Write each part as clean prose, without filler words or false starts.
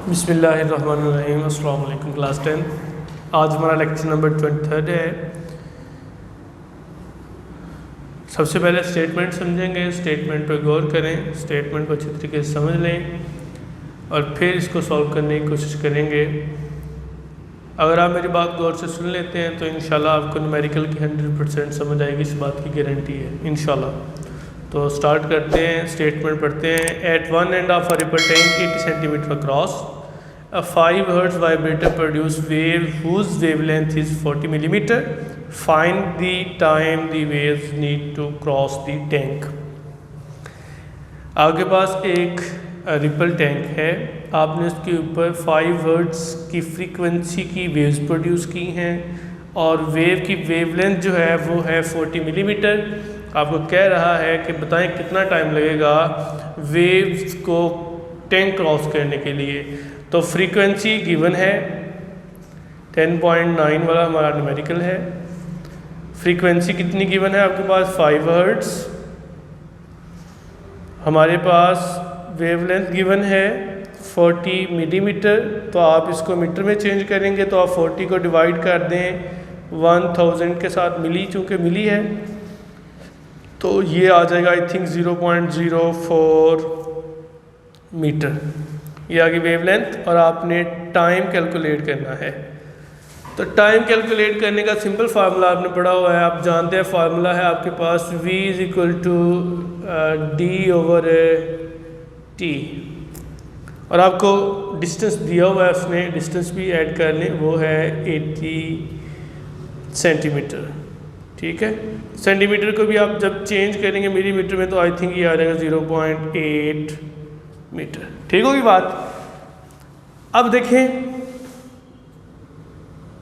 बिस्मिल्लाहिर्रहमानिर्रहीम। अस्सलाम वालेकुम क्लास 10। आज हमारा लेक्चर नंबर 23 है। सबसे पहले स्टेटमेंट समझेंगे, स्टेटमेंट पर गौर करें, स्टेटमेंट को अच्छी तरीके से समझ लें और फिर इसको सॉल्व करने की कोशिश करेंगे। अगर आप मेरी बात गौर से सुन लेते हैं तो इंशाल्लाह आपको न्यूमेरिकल की 100% समझ आएगी, इस बात की गारंटी है इंशाल्लाह। तो स्टार्ट करते हैं, स्टेटमेंट पढ़ते हैं। At one end of a ripple tank 80 centimetre across, a 5 Hz vibrator produce wave whose wavelength is 40 millimeter. Find the time the waves need to cross the tank. आपके पास एक ripple tank है, आपने उसके ऊपर 5 hertz की frequency की waves produce की हैं और वेव की वेवलेंथ जो है वो है 40 मिलीमीटर। आपको कह रहा है कि बताएं कितना टाइम लगेगा वेव्स को टैंक क्रॉस करने के लिए। तो फ्रीक्वेंसी गिवन है 10.9 वाला हमारा न्यूमेरिकल है। फ्रीक्वेंसी कितनी गिवन है आपके पास 5 हर्ट्ज। हमारे पास वेवलेंथ गिवन है 40 मिलीमीटर। तो आप इसको मीटर में चेंज करेंगे तो आप 40 को डिवाइड कर दें 1000 के साथ, मिली चूँकि मिली है तो ये आ जाएगा आई थिंक 0.04 मीटर। ये आगे वेवलेंथ और आपने टाइम कैलकुलेट करना है। तो टाइम कैलकुलेट करने का सिंपल फार्मूला आपने पढ़ा हुआ है, आप जानते हैं फार्मूला है आपके पास v = d/t और आपको डिस्टेंस दिया हुआ है, उसने डिस्टेंस भी ऐड कर लें, वो है 80 सेंटीमीटर। ठीक है, सेंटीमीटर को भी आप जब चेंज करेंगे मिलीमीटर में तो आई थिंक ये आ जाएगा 0.8 मीटर। ठीक होगी बात। अब देखें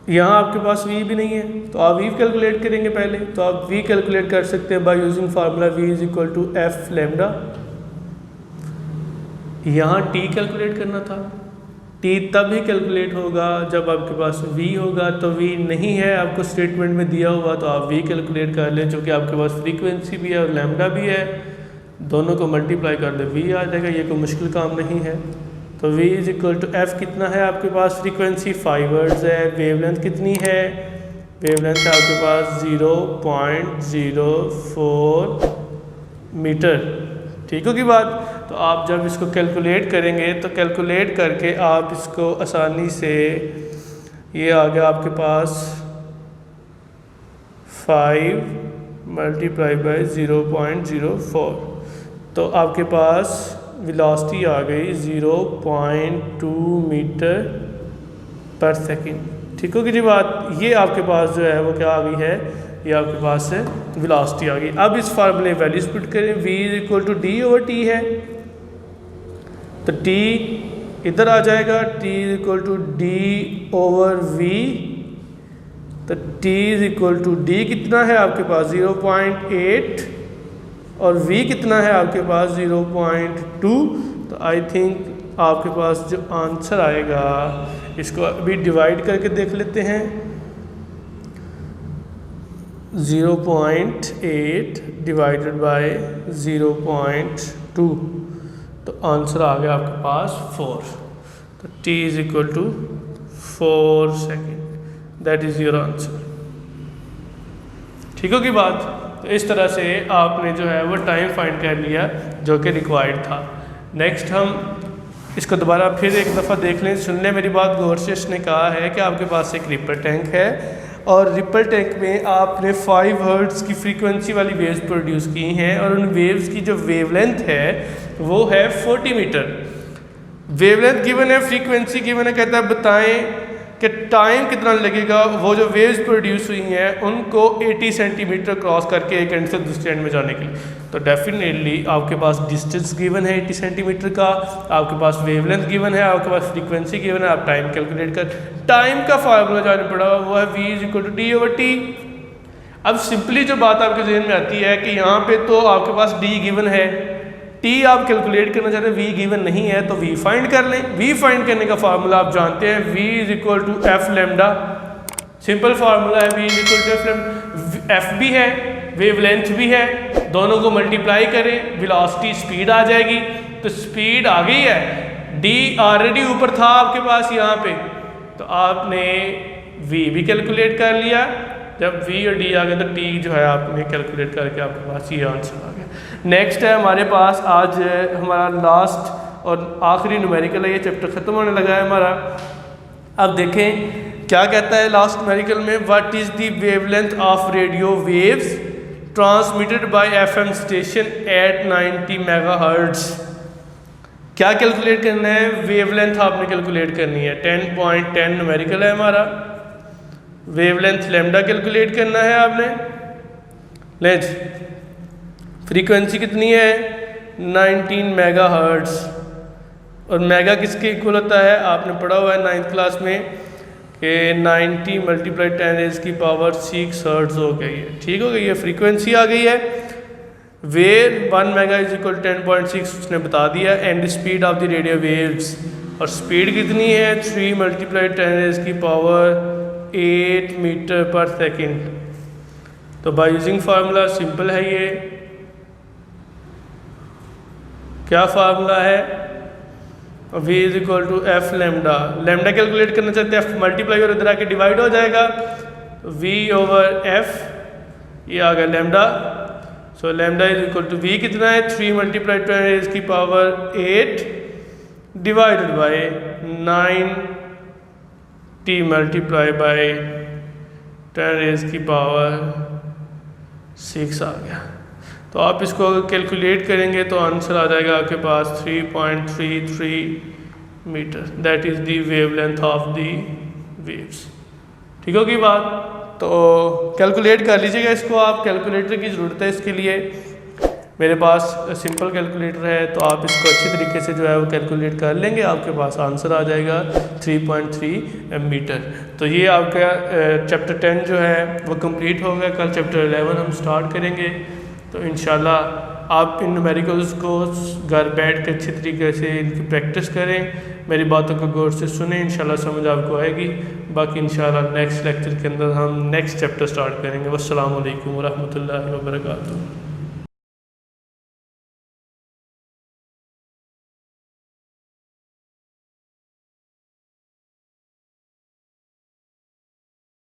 यहाँ आपके पास v भी नहीं है तो आप v कैलकुलेट करेंगे पहले। तो आप v कैलकुलेट कर सकते हैं by using formula v = f lambda. यहाँ t कैलकुलेट करना था, t तब ही कैलकुलेट होगा जब आपके पास v होगा। तो v नहीं है आपको स्टेटमेंट में दिया हुआ तो आप v कैलकुलेट कर लें, क्योंकि आपके पास फ्रीक्वेंसी भी है और लैम्डा भी है, दोनों को मल्टीप्लाई कर दे v आ जाएगा। ये कोई मुश्किल काम नहीं है। तो v = f कितना है आपके पास, फ्रीक्वेंसी 5 हर्ट्ज है, वेवलेंथ कितनी है, वेवलेंथ है आपके पास 0.04 मीटर। ठीक होगी बात। तो आप जब इसको कैलकुलेट करेंगे तो कैलकुलेट करके आप इसको आसानी से, ये आ गया आपके पास 5 × 0.04 तो आपके पास वेलोसिटी आ गई 0.2 मीटर पर सेकंड। ठीक होगी जी बात। ये आपके पास जो है वो क्या आ गई है, ये आपके पास है वेलोसिटी आ गई। अब इस फार्मूले वैल्यूज पुट करें, v = d/t है तो t इधर आ जाएगा, t = d/v। तो t = d कितना है आपके पास 0.8 और v कितना है आपके पास 0.2। तो आई थिंक आपके पास जो आंसर आएगा, इसको अभी डिवाइड करके देख लेते हैं, 0.8 डिवाइडेड बाय 0.2 तो आंसर आ गया आपके पास 4। तो t = 4 second, that is your answer. ठीक होगी बात। तो इस तरह से आपने जो है वो टाइम फाइंड कर लिया जो कि रिक्वायर्ड था। नेक्स्ट हम इसको दोबारा फिर एक दफ़ा देख लें, सुन लें मेरी बात गौर से। इसने कहा है कि आपके पास एक रिपल टैंक है और रिपल टैंक में आपने 5 हर्ट्ज की फ्रीक्वेंसी वाली वेव्स प्रोड्यूस की हैं और उन वेव्स की जो वेवलेंथ है वो है 40 मीटर। वेवलेंथ गिवन है, फ्रीक्वेंसी गिवन है, कहता है बताएं कि टाइम कितना लगेगा वो जो वेव्स प्रोड्यूस हुई हैं उनको 80 सेंटीमीटर क्रॉस करके एक एंड से दूसरे एंड में जाने के लिए। तो डेफिनेटली आपके पास डिस्टेंस गिवन है 80 सेंटीमीटर का, आपके पास वेवलेंथ गिवन है, आपके पास फ्रीक्वेंसी गिवन है, आप टाइम कैलकुलेट कर। टाइम का फार्मूला जाने पड़ा हुआ वो है v = d/t। अब सिंपली जो बात आपके जहन में आती है कि यहाँ पे तो आपके पास d गिवन है, t आप कैलकुलेट करना चाहते हैं, v गिवन नहीं है तो v फाइंड कर लें। v फाइंड करने का फार्मूला आप जानते हैं, v = f lambda. Simple formula है v = f लैम्डा। f भी है, वेवलेंथ भी है, दोनों को मल्टीप्लाई करें, वेलोसिटी स्पीड आ जाएगी। तो स्पीड आ गई है, डी ऑलरेडी ऊपर था आपके पास यहाँ पे, तो आपने वी भी कैलकुलेट कर लिया। जब वी और डी आ गए तो टी जो है आपने कैलकुलेट करके आपके पास ये आंसर आ गया। नेक्स्ट है हमारे पास आज हमारा लास्ट और आखिरी न्यूमेरिकल है, ये चैप्टर ख़त्म होने लगा है हमारा। अब देखें क्या कहता है लास्ट न्यूमेरिकल में, what is the wavelength of radio waves transmitted by FM station at 90 megahertz. क्या कैलकुलेट करना है, वेवलेंथ आपने कैलकुलेट करनी है। 10.10 न्यूमेरिकल है हमारा, वेवलेंथ लैम्डा कैलकुलेट करना है आपने। लेंथ फ्रीक्वेंसी कितनी है 19 मेगाहर्ट्ज़, और मेगा किसके इक्वल होता है, आपने पढ़ा हुआ है 9th क्लास में कि 90 × 10⁻⁶ हर्ट्ज़ हो गई है। ठीक हो गई है, फ्रीक्वेंसी आ गई है। वेव 1 मेगा इज इक्वल 10.6 उसने बता दिया। And speed of the radio waves, और स्पीड कितनी है 3 × 10⁸ मीटर पर सेकेंड। तो बाय यूजिंग फार्मूला सिंपल है ये, क्या फार्मूला है, v is equal to f lambda. Lambda calculate करना चाहते हैं, एफ मल्टीप्लाई और इधर आके डिवाइड हो जाएगा, v ओवर एफ, ये आ गया lambda. So lambda is equal to v कितना है 3 × 10⁸ divided by 9t multiply by 10⁻⁶ आ गया। तो आप इसको अगर कैलकुलेट करेंगे तो आंसर आ जाएगा आपके पास 3.33 metre. That is the wavelength of the waves. ठीक होगी बात, तो कैलकुलेट कर लीजिएगा इसको आप। कैलकुलेटर की ज़रूरत है इसके लिए, मेरे पास सिंपल कैलकुलेटर है, तो आप इसको अच्छी तरीके से जो है वो कैलकुलेट कर लेंगे, आपके पास आंसर आ जाएगा 3.3 मीटर। तो ये आपका चैप्टर 10 जो है वो कंप्लीट हो गया। कल चैप्टर 11 हम स्टार्ट करेंगे। तो इंशाल्लाह आप इन न्यूमेरिकल्स को घर बैठ के अच्छी तरीके से इनकी प्रैक्टिस करें, मेरी बातों को गौर से सुने, इंशाल्लाह समझ आपको आएगी। बाकी इंशाल्लाह नेक्स्ट लेक्चर के अंदर हम नेक्स्ट चैप्टर स्टार्ट करेंगे। वस्सलामु अलैकुम वरहमतुल्लाहि वबरकातुहू।